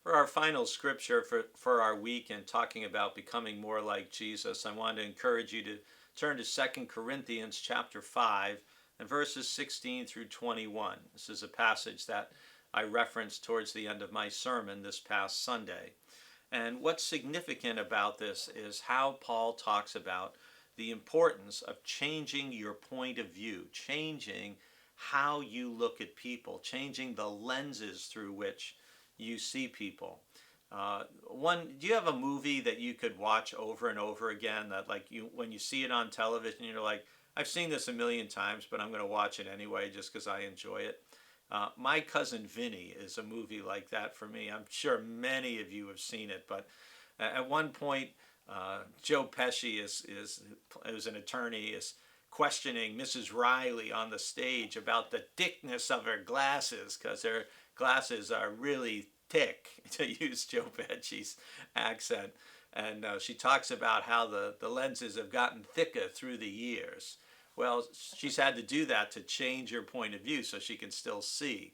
For our final scripture for our week and talking about becoming more like Jesus, I want to encourage you to turn to 2 Corinthians chapter 5 and verses 16 through 21. This is a passage that I referenced towards the end of my sermon this past Sunday. And what's significant about this is how Paul talks about the importance of changing your point of view, changing how you look at people, changing the lenses through which you see people. Do you have a movie that you could watch over and over again that, like, you when you see it on television, you're like, I've seen this a million times, but I'm going to watch it anyway just because I enjoy it? My Cousin Vinny is a movie like that for me. I'm sure many of you have seen it, but at one point, Joe Pesci is an attorney, is questioning Mrs. Riley on the stage about the thickness of her glasses because her glasses are really thick, to use Joe Pesci's accent. And she talks about how the lenses have gotten thicker through the years. Well, she's had to do that to change her point of view so she can still see.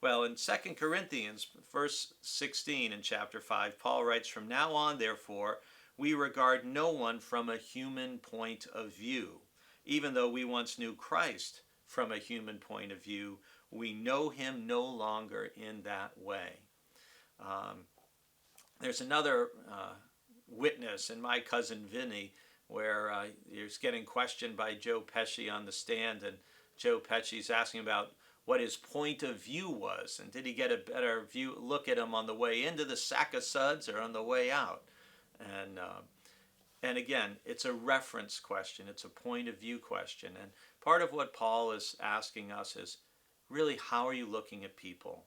Well, in 2 Corinthians, verse 16 in chapter 5, Paul writes, "From now on, therefore, we regard no one from a human point of view. Even though we once knew Christ from a human point of view, we know him no longer in that way." Um, there's another witness in My Cousin Vinny where he's getting questioned by Joe Pesci on the stand, and Joe Pesci's asking about what his point of view was, and did he get a better view look at him on the way into the sack of suds or on the way out? And and again, it's a reference question, it's a point of view question, and part of what Paul is asking us is really, how are you looking at people?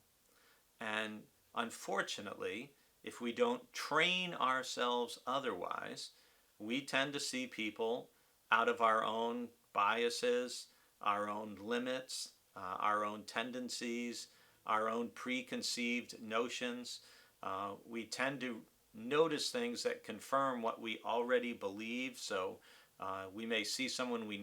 And unfortunately, if we don't train ourselves otherwise, we tend to see people out of our own biases, our own limits, our own tendencies, our own preconceived notions. We tend to notice things that confirm what we already believe. So we may see someone we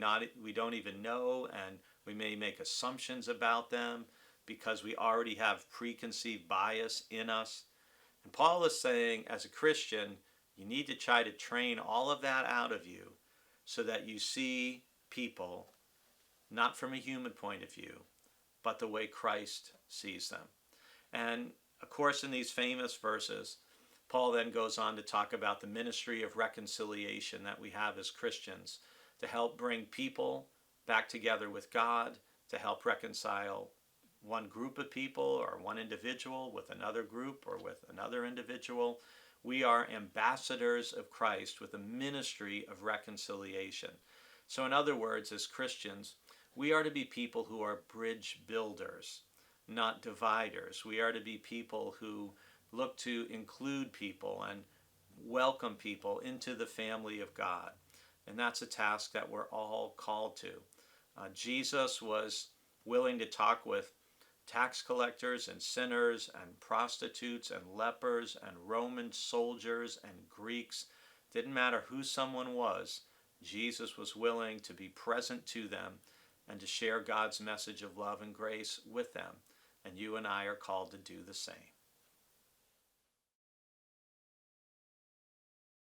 don't even know, and we may make assumptions about them because we already have preconceived bias in us. And Paul is saying, as a Christian, you need to try to train all of that out of you so that you see people not from a human point of view, but the way Christ sees them. And of course, in these famous verses, Paul then goes on to talk about the ministry of reconciliation that we have as Christians to help bring people back together with God, to help reconcile one group of people or one individual with another group or with another individual. We are ambassadors of Christ with a ministry of reconciliation. So, in other words, as Christians, we are to be people who are bridge builders, not dividers. We are to be people who look to include people and welcome people into the family of God. And that's a task that we're all called to. Jesus was willing to talk with tax collectors and sinners and prostitutes and lepers and Roman soldiers and Greeks. Didn't matter who someone was, Jesus was willing to be present to them and to share God's message of love and grace with them. And you and I are called to do the same.